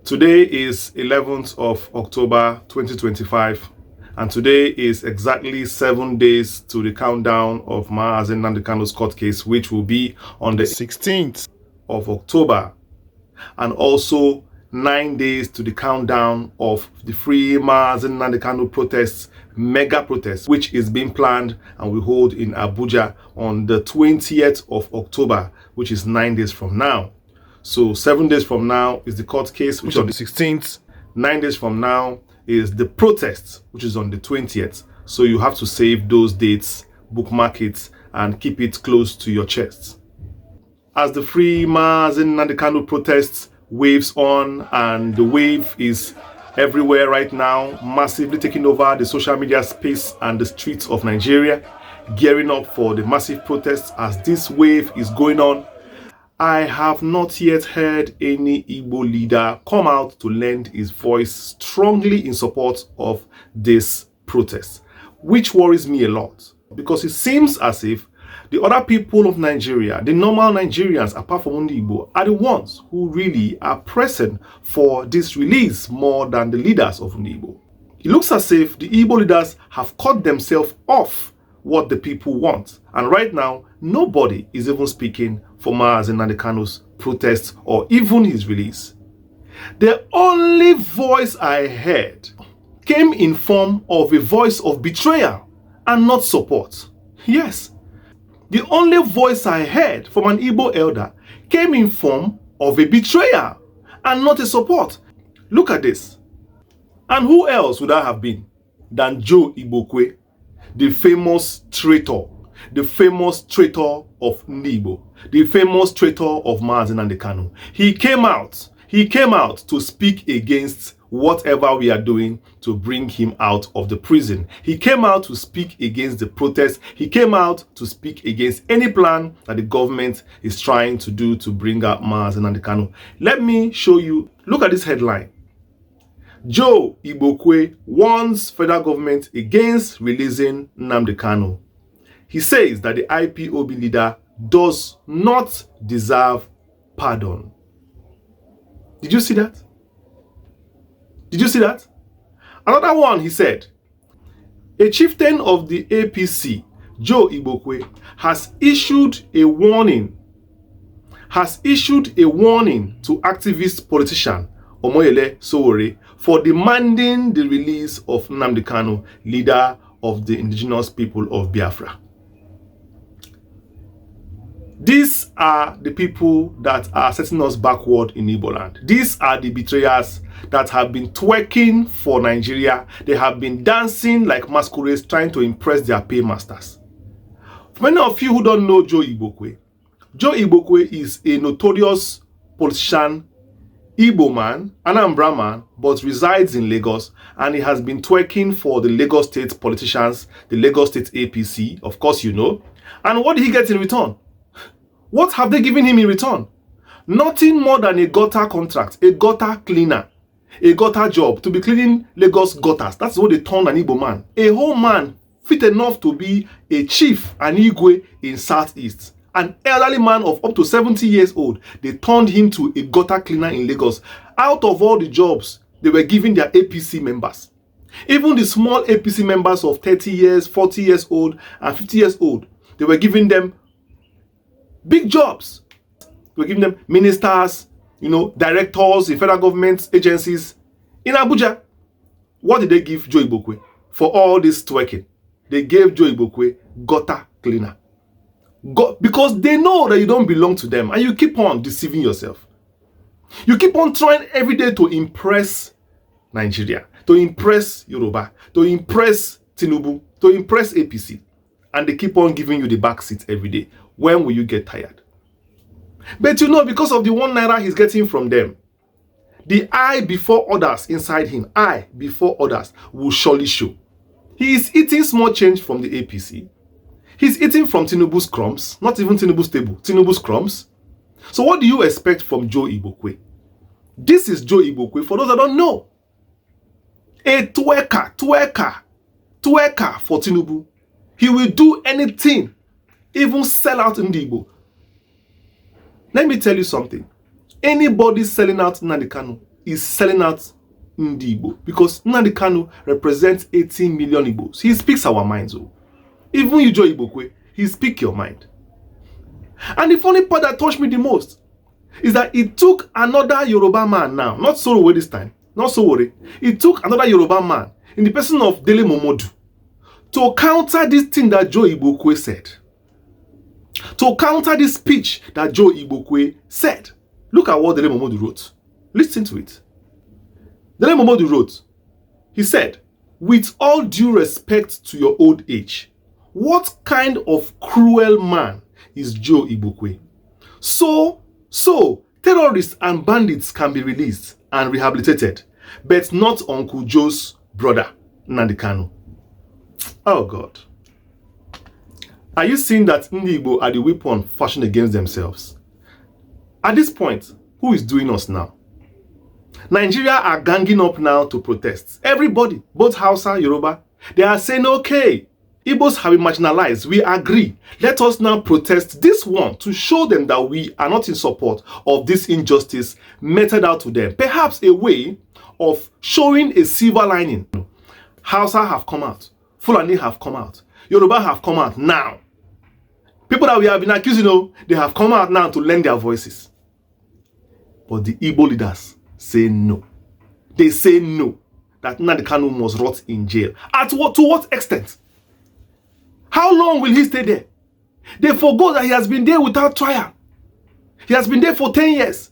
Today is 11th of October 2025, and today is exactly 7 days to the countdown of Mazi Nnamdi Kanu's court case, which will be on the 16th of October, and also 9 days to the countdown of the Free Mazi Nnamdi Kanu protests, mega protest, which is being planned and will hold in Abuja on the 20th of October, which is 9 days from now. So 7 days from now is the court case, which is on the 16th. 9 days from now is the protest, which is on the 20th. So you have to save those dates, bookmark it, and keep it close to your chest. As the Free Mazi Nnamdi Kanu protests waves on, and the wave is everywhere right now, massively taking over the social media space and the streets of Nigeria, gearing up for the massive protests as this wave is going on. I have not yet heard any Igbo leader come out to lend his voice strongly in support of this protest, which worries me a lot, because it seems as if the other people of Nigeria, the normal Nigerians apart from the Igbo, are the ones who really are pressing for this release more than the leaders of the Igbo. It looks as if the Igbo leaders have cut themselves off what the people want, and right now nobody is even speaking for Mazi Nnamdi Kanu's protest or even his release. The only voice I heard came in form of a voice of betrayal and not support. Yes, the only voice I heard from an Igbo elder came in form of a betrayal and not a support. Look at this. And who else would that have been than Joe Igbokwe, the famous traitor of Igbo, the famous traitor of Mazi Nnamdi Kanu. He came out to speak against whatever we are doing to bring him out of the prison. He came out to speak against the protests. He came out to speak against any plan that the government is trying to do to bring out Mazi Nnamdi Kanu. Let me show you. Look at this headline. Joe Igbokwe warns federal government against releasing Nnamdi Kanu. He says that the IPOB leader does not deserve pardon. Did you see that? Did you see that? Another one, he said, a chieftain of the APC, Joe Igbokwe, has issued a warning to activist politician Omoyele Sowore for demanding the release of Nnamdi Kanu, leader of the indigenous people of Biafra. These are the people that are setting us backward in Igbo land. These are the betrayers that have been twerking for Nigeria. They have been dancing like masquerades, trying to impress their paymasters. For many of you who don't know Joe Igbokwe is a notorious politician, Igbo man, Anambra man, but resides in Lagos, and he has been twerking for the Lagos State politicians, the Lagos State APC, of course you know. And what did he get in return? What have they given him in return? Nothing more than a gutter contract, a gutter cleaner, a gutter job to be cleaning Lagos gutters. That's what they turned an Igbo man. A whole man fit enough to be a chief, an Igwe in Southeast. An elderly man of up to 70 years old. They turned him to a gutter cleaner in Lagos. Out of all the jobs they were giving their APC members, even the small APC members of 30 years, 40 years old, and 50 years old, they were giving them big jobs. We're giving them ministers, directors in federal government agencies in Abuja. What did they give Joe Igbokwe for all this twerking? They gave Joe Igbokwe gutter cleaner. Because they know that you don't belong to them, and you keep on deceiving yourself. You keep on trying every day to impress Nigeria, to impress Yoruba, to impress Tinubu, to impress APC, and they keep on giving you the back seat every day. When will you get tired? But because of the 1 naira he's getting from them, the I before others inside him, I before others, will surely show. He is eating small change from the APC. He's eating from Tinubu's crumbs, not even Tinubu's table, Tinubu's crumbs. So what do you expect from Joe Igbokwe? This is Joe Igbokwe, for those that don't know. A twerker for Tinubu. He will do anything, even sell out Igbo. Let me tell you something. Anybody selling out Nnamdi Kanu is selling out Ndi Igbo because Nnamdi Kanu represents 18 million Igbos. He speaks our minds. Oh. Even you, Joe Igbokwe, he speaks your mind. And the funny part that touched me the most is that it took another Yoruba man now, not Sorowe this time, not Sowore. It took another Yoruba man in the person of Dele Momodu to counter this thing that Joe Igbokwe said. To counter this speech that Joe Igbokwe said. Look at what Dele Momodu wrote. Listen to it. Dele Momodu wrote, he said, "With all due respect to your old age, what kind of cruel man is Joe Igbokwe? So, terrorists and bandits can be released and rehabilitated, but not Uncle Joe's brother, Nnamdi Kanu." Oh God. Are you seeing that Ndi Igbo are the weapon fashioned against themselves? At this point, who is doing us now? Nigeria are ganging up now to protest. Everybody, both Hausa, Yoruba, they are saying, okay, Igbos have been marginalized. We agree. Let us now protest this one to show them that we are not in support of this injustice meted out to them. Perhaps a way of showing a silver lining. Hausa have come out. Fulani have come out. Yoruba have come out now. People that we have been accusing, they have come out now to lend their voices. But the Igbo leaders say no. They say no. That Nnamdi Kanu must rot in jail. To what extent? How long will he stay there? They forgot that he has been there without trial. He has been there for 10 years.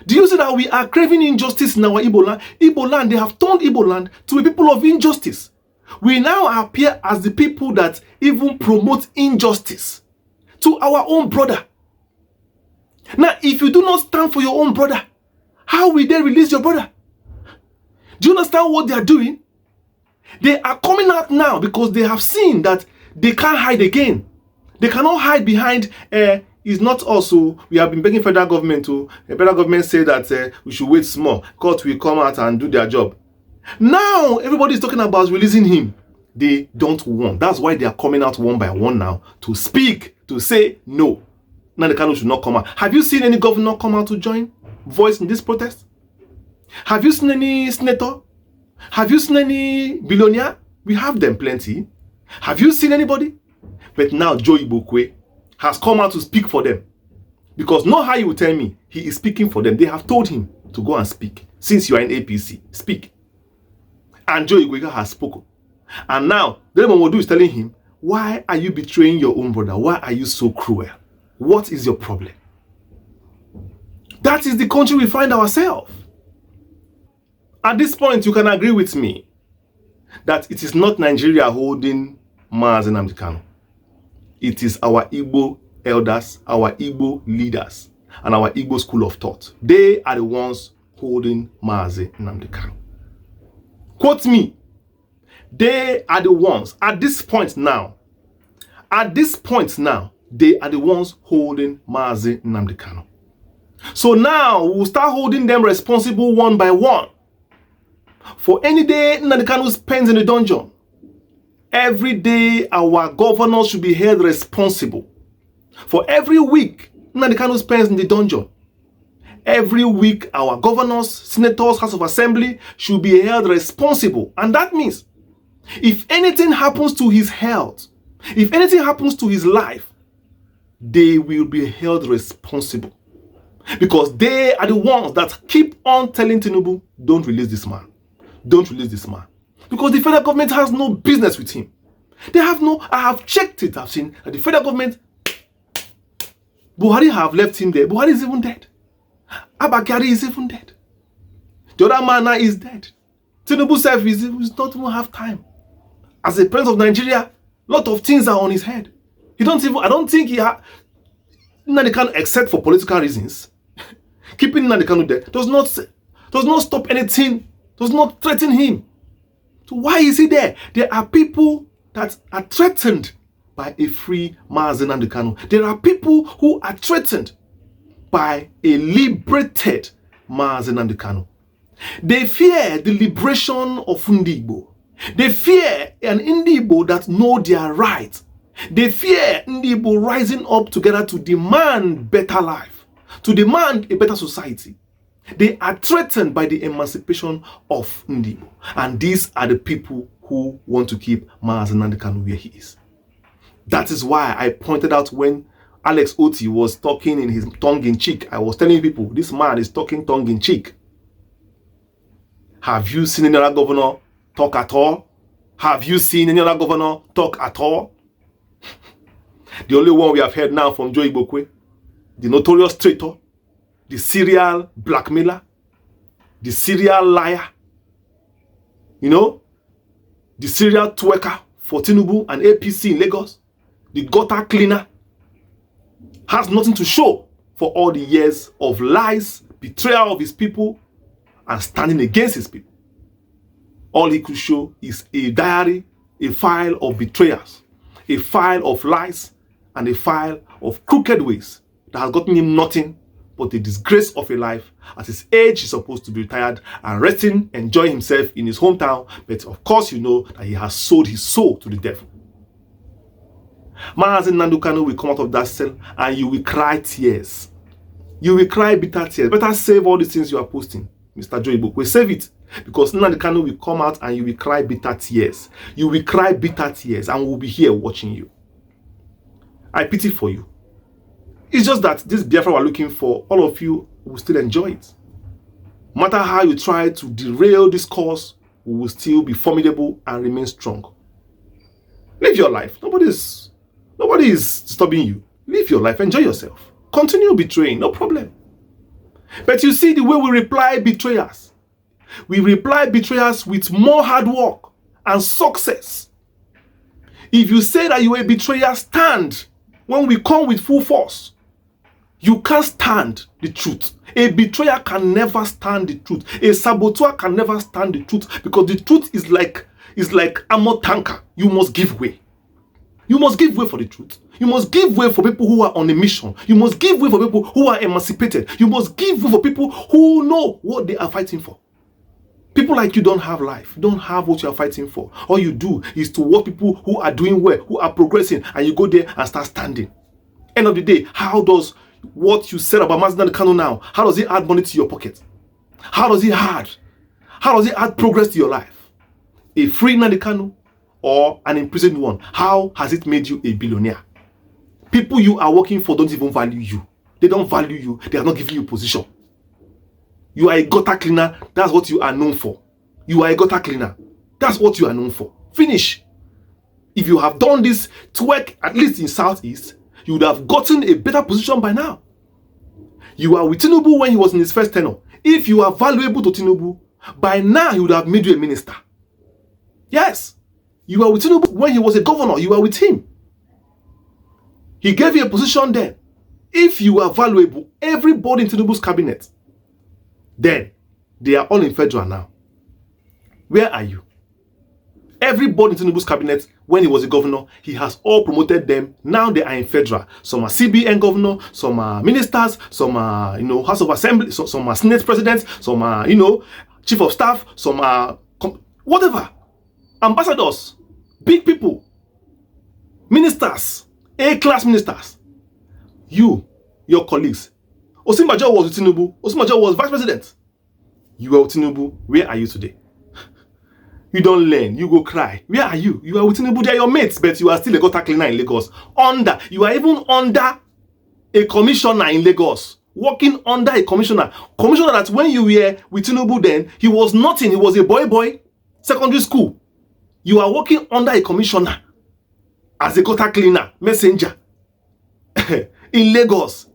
Do you see that we are craving injustice in our Igbo land? Igbo land, they have turned Igbo land to a people of injustice. We now appear as the people that even promote injustice to our own brother. Now, if you do not stand for your own brother, how will they release your brother? Do you understand what they are doing? They are coming out now because they have seen that they can't hide again. They cannot hide behind, it's not also, we have been begging federal government to, the federal government say that we should wait small. Court will come out and do their job. Now, everybody is talking about releasing him. They don't want. That's why they are coming out one by one now to speak, to say no. Nnamdi Kanu should not come out. Have you seen any governor come out to join voice in this protest? Have you seen any senator? Have you seen any billionaire? We have them plenty. Have you seen anybody? But now Joe Igbokwe has come out to speak for them. Because know how you will tell me he is speaking for them. They have told him to go and speak. Since you are in APC, speak. And Joe Igbokwe has spoken. And now, Dele Momodu is telling him, why are you betraying your own brother? Why are you so cruel? What is your problem? That is the country we find ourselves. At this point, you can agree with me that it is not Nigeria holding Mazi Nnamdi Kanu. It is our Igbo elders, our Igbo leaders, and our Igbo school of thought. They are the ones holding Mazi Nnamdi Kanu. Quote me. They are the ones, at this point now, they are the ones holding Mazi Nnamdi Kanu. So now, we'll start holding them responsible one by one. For any day Nnamdi Kanu spends in the dungeon, every day our governors should be held responsible. For every week Nnamdi Kanu spends in the dungeon, every week our governors, senators, House of Assembly should be held responsible. And that means, if anything happens to his health, if anything happens to his life, they will be held responsible. Because they are the ones that keep on telling Tinubu, don't release this man. Don't release this man. Because the federal government has no business with him. They have no, I have checked it, I've seen that the federal government, Buhari have left him there. Buhari is even dead. Abakari is even dead. The other man now is dead. Tinubu self is not even have time. As a president of Nigeria, a lot of things are on his head. He don't even, I don't think he had, Nnamdi Kanu, except for political reasons, keeping Nnamdi Kanu there does not stop anything, does not threaten him. So why is he there? There are people that are threatened by a free Mazi Nnamdi Kanu. There are people who are threatened by a liberated Mazi Nnamdi Kanu. They fear the liberation of Ndi Igbo. They fear an Ndi Igbo that know their rights. They fear Ndi Igbo rising up together to demand better life, to demand a better society. They are threatened by the emancipation of Ndi Igbo. And these are the people who want to keep Mazi Nnamdi Kanu where he is. That is why I pointed out when Alex Oti was talking in his tongue-in-cheek. I was telling people, this man is talking tongue-in-cheek. Have you seen any other governor talk at all? Have you seen any other governor talk at all? The only one we have heard now from Joe Igbokwe, the notorious traitor, the serial blackmailer, the serial liar, you know, the serial twerker for Tinubu and APC in Lagos, the gutter cleaner, has nothing to show for all the years of lies, betrayal of his people, and standing against his people. All he could show is a diary, a file of betrayals, a file of lies, and a file of crooked ways that has gotten him nothing but the disgrace of a life. At his age, he's supposed to be retired and resting, enjoying himself in his hometown. But of course, you know that he has sold his soul to the devil. Mazi Nnamdi Kanu will come out of that cell and you will cry tears. You will cry bitter tears. Better save all these things you are posting, Mr. Joe Igbo. Save it. Because Nnamdi Kanu will come out and you will cry bitter tears. You will cry bitter tears and we'll be here watching you. I pity for you. It's just that this Biafra we're looking for, all of you will still enjoy it. No matter how you try to derail this cause, we will still be formidable and remain strong. Live your life. Nobody is disturbing you. Live your life. Enjoy yourself. Continue betraying. No problem. But you see the way we reply betrayers. We reply betrayers with more hard work and success. If you say that you are a betrayer, stand. When we come with full force, you can't stand the truth. A betrayer can never stand the truth. A saboteur can never stand the truth because the truth is like armor tanker. You must give way. You must give way for the truth. You must give way for people who are on a mission. You must give way for people who are emancipated. You must give way for people who know what they are fighting for. People like you don't have life, don't have what you are fighting for. All you do is to watch people who are doing well, who are progressing, and you go there and start standing. End of the day, how does what you said about Mazi Nnamdi Kanu now, how does it add money to your pocket? How does it add progress to your life? A free Nnamdi Kanu or an imprisoned one, how has it made you a billionaire? People you are working for don't even value you. They don't value you. They are not giving you position. You are a gutter cleaner. That's what you are known for. You are a gutter cleaner. That's what you are known for. Finish. If you have done this twerk, at least in Southeast, you would have gotten a better position by now. You are with Tinubu when he was in his first tenure. If you are valuable to Tinubu, by now he would have made you a minister. Yes. You are with Tinubu when he was a governor. You are with him. He gave you a position then. If you are valuable, everybody in Tinubu's cabinet, then they are all in federal now. Where are you? Everybody in Tinubu's cabinet, when he was a governor, he has all promoted them. Now they are in federal. Some are CBN governor, some are ministers, some are, House of Assembly, some are Senate presidents, some are, chief of staff, some are, whatever. Ambassadors, big people, ministers, A-class ministers. You, your colleagues. Osinbajo was with Tinubu. Osinbajo was vice president. You are with Tinubu. Where are you today? You don't learn. You go cry. Where are you? You are with Tinubu. They are your mates, but you are still a gutter cleaner in Lagos. You are even under a commissioner in Lagos. Working under a commissioner. Commissioner that when you were with Tinubu then, he was nothing. He was a boy, secondary school. You are working under a commissioner as a gutter cleaner, messenger in Lagos.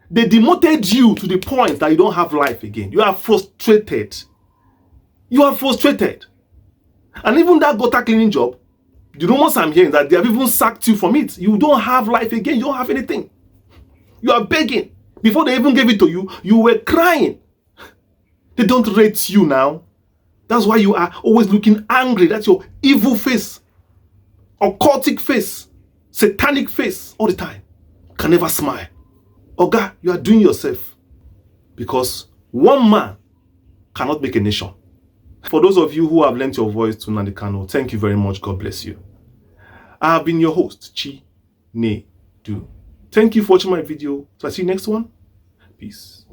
They demoted you to the point that you don't have life again. You are frustrated. You are frustrated. And even that gutter cleaning job, the rumors I'm hearing that they have even sacked you from it. You don't have life again. You don't have anything. You are begging. Before they even gave it to you, you were crying. They don't rate you now. That's why you are always looking angry. That's your evil face, occultic face, satanic face all the time. Can never smile. Oga, you are doing yourself because one man cannot make a nation. For those of you who have lent your voice to Nnamdi Kanu, thank you very much. God bless you. I have been your host, Chi Ne Du. Thank you for watching my video. So I see you next one. Peace.